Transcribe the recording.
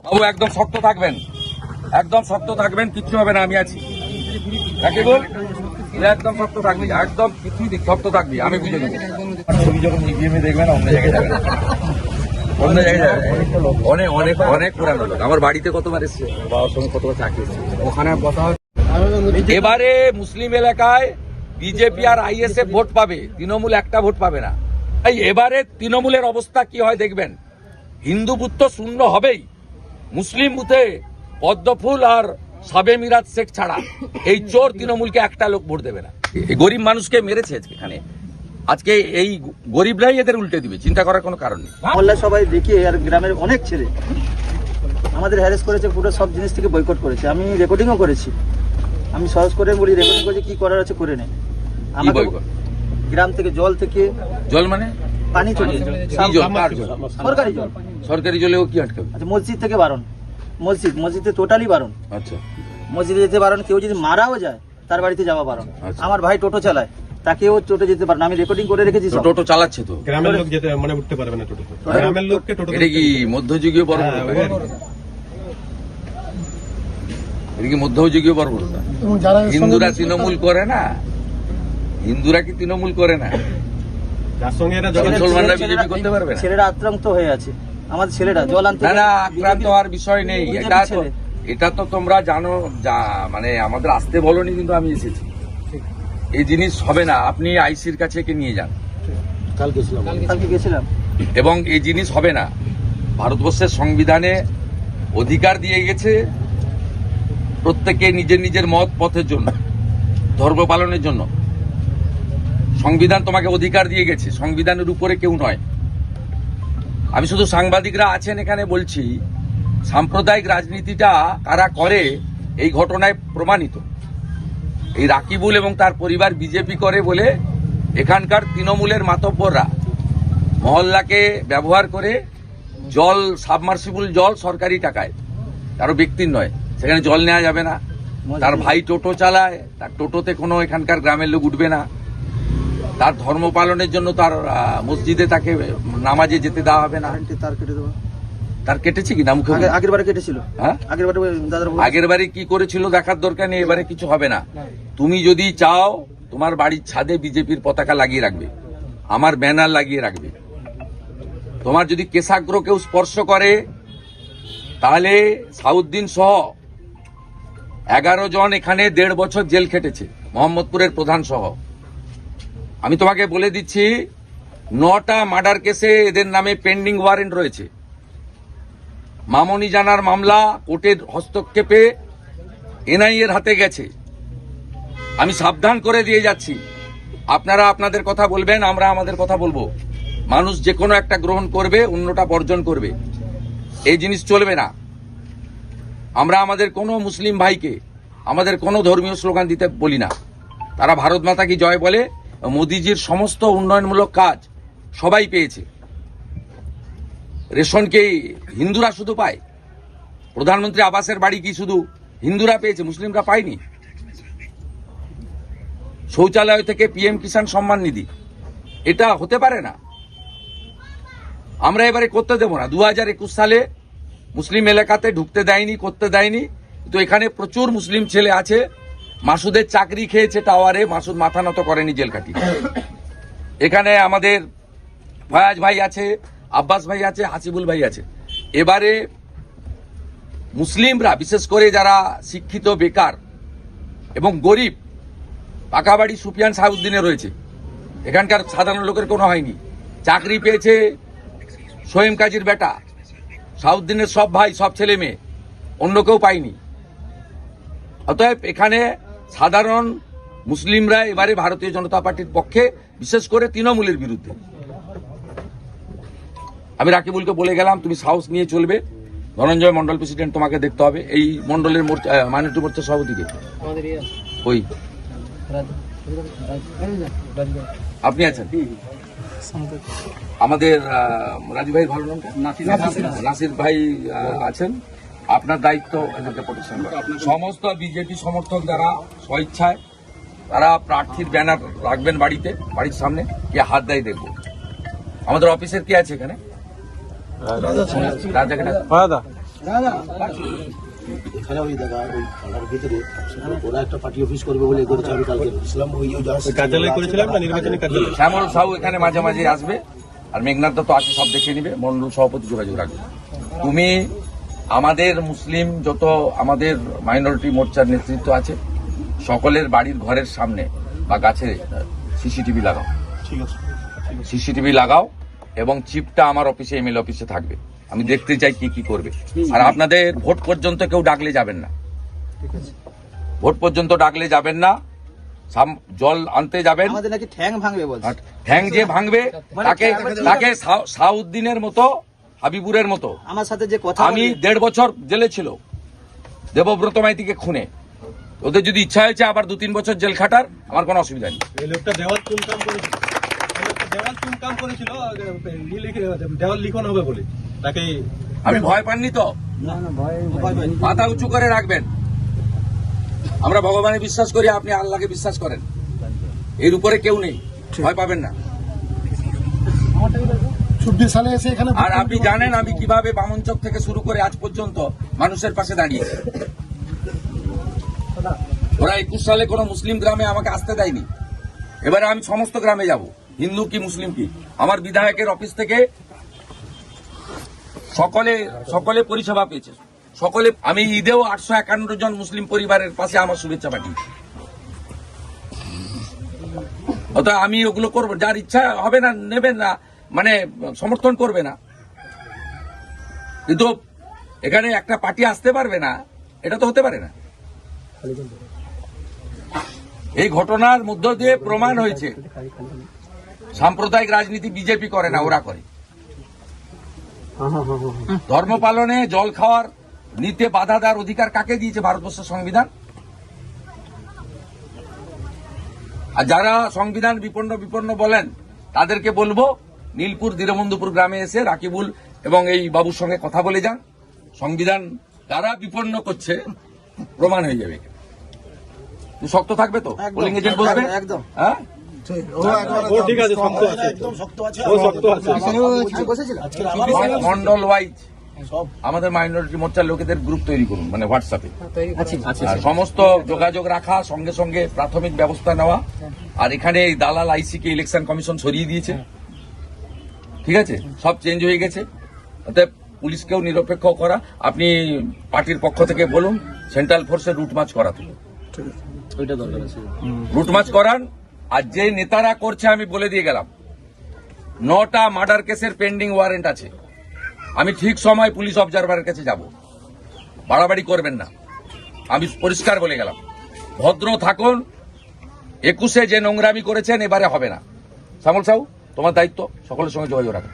বাবু একদম শক্ত থাকবেন, একদম শক্ত থাকবেন, কিচ্ছু হবে না, আমি আছি। রাকিবুল একদম শক্ত থাকবি, একদম কিছু শক্ত থাকবি, আমি বুঝে নেবো। ছবি যখন ইভিএমে দেখবেন অন্য জায়গায় যাবেন, অন্য জায়গায় যাবেন। অনেক অনেক অনেক পুরানো লোক, আমার বাড়িতে কতবার এসছে, বাবার সঙ্গে কতবার চাকরি এসছে, ওখানে কথা। এবারে মুসলিম এলাকায় বিজেপি আর আইএসএফ ভোট পাবে, তৃণমূল একটা ভোট পাবে না। তাই এবারে তৃণমূলের অবস্থা কি হয় দেখবেন। হিন্দু বুথ তো শূন্য হবেই, মুসলিম বুথে পদ্মফুল আর সাবে মিরাজ শেখ ছাড়া এই চোর তৃণমূলকে একটা লোক ভোট দেবে না। এই গরিব মানুষকে মেরেছে এখানে, আজকে এই গরিবরাই এদের উল্টে দিবে, চিন্তা করার কোনো কারণ নেই। মহল্লা সবাই দেখিয়ে আর গ্রামের অনেক ছেলে আমাদের হ্যারেস করেছে, পুরো সব জিনিস থেকে বয়কট করেছে। আমি রেকর্ডিংও করেছি, আমি সহজ করে বলি রেকর্ডিং করেছি, কি করার আছে করে নেই। আমাকে গ্রাম থেকে জল মানে পানি চলে, সরকারি জল, সরকারি জলেও কি আটকাবে? আচ্ছা মসজিদ থেকে বারণ, মসজিদে টোটালি বারণ। আচ্ছা মসজিদে যেতে বারণ, কেউ যদি মারাও যায় তার বাড়িতে যাওয়া বারণ। আমার ভাই টোটো চালায়, তাকেও টোটো যেতে পারে না, আমি রেকর্ডিং করে রেখেছি। টোটো চালাচ্ছে তো গ্রামের লোক যেতে মানে উঠতে পারবে না টোটো, গ্রামের লোককে টোটো। এটা কি মধ্যযুগীয় পর্ব? এটা কি মধ্যযুগীয় পর্ব? হিন্দুরা তৃণমূল করে না, হিন্দুরা কি তৃণমূল করে না? মুসলমানরা বিজেপি করতে পারবে না? ছেলেরা আক্রান্ত হয়ে আছে, আমাদের ছেলেরা জল আনতে। না আক্রান্ত হওয়ার বিষয় নেই, এটা তো তোমরা জানো, মানে আমাদের আসতে বলনি, কিন্তু আমি এসেছি। এই জিনিস হবে না, আপনি আইসির কাছে একে নিয়ে যান। কালকে গেছিলাম। এবং এই জিনিস হবে না। ভারতবর্ষের সংবিধানে অধিকার দিয়ে গেছে প্রত্যেকে নিজের নিজের মত পথের জন্য, ধর্ম পালনের জন্য। সংবিধান তোমাকে অধিকার দিয়ে গেছে, সংবিধানের উপরে কেউ নয়। আমি শুধু সাংবাদিকরা আছেন এখানে বলছি, সাম্প্রদায়িক রাজনীতিটা কারা করে এই ঘটনায় প্রমাণিত। এই রাকিবুল এবং তার পরিবার বিজেপি করে বলে এখানকার তৃণমূলের মাতব্বররা মহল্লাকে ব্যবহার করে জল, সাবমার্সিবল জল সরকারি টাকায়, কারো ব্যক্তির নয়, সেখানে জল নেওয়া যাবে না। তার ভাই টোটো চালায়, তার টোটোতে কোনো এখানকার গ্রামের লোক উঠবে না। তার ধর্ম পালনের জন্য তার মসজিদে তাকে নামাজে যেতে দেওয়া হবে না। তার কেটেছে কি না? মুখে আগের বারে কেটেছিল। হ্যাঁ, আগের বারে কি করেছিল দেখার দরকার নেই, এবারে কিছু হবে না। তুমি যদি চাও তোমার বাড়ির ছাদে বিজেপির পতাকা লাগিয়ে রাখবে, আমার ব্যানার লাগিয়ে রাখবে। তোমার যদি কেশাগ্র কেউ স্পর্শ করে তাহলে সাউদ্দিন সহ 11 জন এখানে 1.5 বছর জেল খেটেছে, মোহাম্মদপুরের প্রধান সহ। আমি তোমাকে বলে দিচ্ছি, 9টা মার্ডার কেসে এদের নামে পেন্ডিং ওয়ারেন্ট রয়েছে। মামনি জানার মামলা কোর্টের হস্তক্ষেপে এনআইএর হাতে গেছে। আমি সাবধান করে দিয়ে যাচ্ছি, আপনারা আপনাদের কথা বলবেন, আমরা আমাদের কথা বলবো। মানুষ যে কোনো একটা গ্রহণ করবে, অন্যটা বর্জন করবে, এই জিনিস চলবে না। আমরা আমাদের কোনো মুসলিম ভাইকে আমাদের কোনো ধর্মীয় স্লোগান দিতে বলি না। তারা ভারত মাতা কি জয় বলে, মোদিজির সমস্ত উন্নয়নমূলক কাজ সবাই পেয়েছে। রেশনকে হিন্দুরা শুধু পায়, প্রধানমন্ত্রী আবাসের বাড়ি কি শুধু হিন্দুরা পেয়েছে, মুসলিমরা পায়নি। শৌচালয় থেকে পিএম কিষাণ সম্মান নিধি, এটা হতে পারে না। আমরা এবারে করতে দেব না। 2021 সালে মুসলিম এলাকাতে ঢুকতে দেয়নি, করতে দেয়নি, কিন্তু এখানে প্রচুর মুসলিম ছেলে আছে। মাসুদের চাকরি খেয়েছে টাওয়ারে, মাসুদ মাথা নত করেনি, জেল কাটি। এখানে আমাদের ফয়াজ ভাই আছে, আব্বাস ভাই আছে, হাসিবুল ভাই আছে। এবারে মুসলিমরা, বিশেষ করে যারা শিক্ষিত, বেকার এবং গরিব, পাকা বাড়ি সুফিয়ান সাউদ্দিনে রয়েছে, এখানকার সাধারণ লোকের কোনো হয়নি। চাকরি পেয়েছে সোয়েম কাজীর বেটা, সাউদ্দিনের সব ভাই, সব ছেলে মেয়ে, অন্য কেউ পায়নি। অতএব এখানে সাধারণ মুসলিমরা এবারে ভারতীয় জনতা পার্টির পক্ষে, বিশেষ করে তৃণমূলের বিরুদ্ধে। আমি রাকিবুলকে বলে গেলাম, তুমি সাহস নিয়ে চলবে। ধনঞ্জয় মন্ডল প্রেসিডেন্ট, তোমাকে দেখতে হবে। এই মন্ডলের মাইনরিটি মোর্চার সভাপতিকে ওই আপনি আছেন, আমাদের রাজু ভাই, ভালো নামটা নাসির ভাই আছেন। আপনার দায়িত্ব এদেরকে প্রোটেকশন করা। সমস্ত বিজেপি সমর্থক যারা স্বইচ্ছায়, তারা প্রার্থীর ব্যানার রাখবেন বাড়িতে, বাড়ির সামনে, কে হাত দেয় দেখবো। আমাদের অফিসের কে আছে এখানে? এখানে ওই দেখা ওই পাড়ার ভিতরে ওরা একটা পার্টি অফিস করবে বলে করেছে। আমি কালকে ইসলাম ওই ওই কার্যালয় করেছিলাম না নির্বাচনী কার্যালয়? শ্যামল সাহু এখানে মাঝে মাঝে আসবে, আর মেঘনাথ দত্ত আছে, সব দেখে নিবে, মন্ডল সভাপতি যোগাযোগ রাখবে। তুমি আমাদের মুসলিম যত আমাদের মাইনরিটি মোর্চার নেতৃত্ব আছে সকলের বাড়ির ঘরের সামনে বা গাছে সিসিটিভি লাগাও, ঠিক আছে। সিসিটিভি লাগাও, এবং চিপটা আমার অফিসে এমএলএ অফিসে থাকবে। আমি দেখতে চাই কি কি করবে। আর আপনাদের ভোট পর্যন্ত কেউ ডাকলে যাবেন না, ভোট পর্যন্ত ডাকলে যাবেন না। জল আনতে যাবেন, আমাদের নাকি ঠ্যাং ভাঙবে বলছে। আর ঠ্যাং যে ভাঙবে তাকে তাকে সাউদ্দিনের মতো, হাবিবুরের মতো। আমার সাথে যে কথা আমি বলে- 1.5 বছর জেলে ছিল দেবব্রত মাইতিকে খুনে। ওদের যদি ইচ্ছা হয়েছে আবার 2-3 বছর জেল খাটার, আমার কোনো অসুবিধা নেই। এই লোকটা দেওয়াল চুনকাম করেছিল, এই লোকটা দেওয়াল চুনকাম করেছিল, দেওয়াল লিখন হবে বলে তাকে। আমি ভয় পাননি তো, মাথা উঁচু করে রাখবেন। আমরা ভগবানে বিশ্বাস করি, আপনি আল্লাহকে বিশ্বাস করেন, এর উপরে কেউ নেই, ভয় পাবেন না। 24 সালে এসে এখানে আর আপনি জানেন আমি কিভাবে বামনচক থেকে শুরু করে আজ পর্যন্ত মানুষের পাশে দাঁড়িয়েছি। ওরা 21 সালে কোনো মুসলিম গ্রামে আমাকে আসতে দেয়নি, এবারে আমি সমস্ত গ্রামে যাব, হিন্দু কি মুসলিম কি। আমার বিধায়কের অফিস থেকে সকলে পরিষেবা পেয়েছে, সকলে। আমি ঈদেও 851 জন মুসলিম পরিবারের পাশে আমার শুভেচ্ছা পাঠিয়েছি। অতএব আমি ওগুলো করবো, যার ইচ্ছা হবে না নেবেন না, মানে সমর্থন করবে না, কিন্তু এখানে একটা পার্টি আসতে পারবে না, এটা তো হতে পারে না। এই ঘটনার মধ্য দিয়ে প্রমাণ হয়েছে সাম্প্রদায়িক রাজনীতি বিজেপি করে না, ওরা করে। ধর্ম পালনে, জল খাওয়ার নিতে বাধা দেওয়ার অধিকার কাকে দিয়েছে ভারতবর্ষের সংবিধান? আর যারা সংবিধান বিপন্ন বলেন তাদেরকে বলবো নীলপুর দীনবন্ধুপুর গ্রামে এসে রাকিবুল এবং এই বাবুর সঙ্গে কথা বলে যান। সংবিধান যারা বিপন্ন করছে প্রমাণ হয়ে যাবে। তুই শক্ত থাকবে তো, পোলিং এজেন্ট বসবে, একদম। হ্যাঁ ও ঠিক আছে, শক্ত আছে, একদম শক্ত আছে। ও শক্ত আছে। বসেছিল আজকের আবার মন্ডল ওয়াইজ আমাদের মাইনরিটি মোর্চার লোকেদের গ্রুপ তৈরি করুন, মানে হোয়াটসঅ্যাপে, আর সমস্ত যোগাযোগ রাখা, সঙ্গে সঙ্গে প্রাথমিক ব্যবস্থা নেওয়া। আর এখানে এই দালাল আইসিকে ইলেকশন কমিশন সরিয়ে দিয়েছে, ঠিক আছে, সব চেঞ্জ হয়ে গেছে। অতএব পুলিশকেও নিরপেক্ষ করা। আপনি পার্টির পক্ষ থেকে বলুন সেন্ট্রাল ফোর্সের রুট মার্চ করাতে, ওইটা দরকার আছে। রুট মার্চ করান। আর যে নেতারা করছে আমি বলে দিয়ে গেলাম, 9টা মার্ডার কেসের পেন্ডিং ওয়ারেন্ট আছে। আমি ঠিক সময় পুলিশ অবজারভারের কাছে যাব, বাড়াবাড়ি করবেন না, আমি পরিষ্কার বলে গেলাম। ভদ্র থাকুন, 21-এ যে নোংরামি করেছেন এবারে হবে না। শ্যামল সাহু, তোমার দায়িত্ব সকলের সঙ্গে যোগাযোগ রাখা।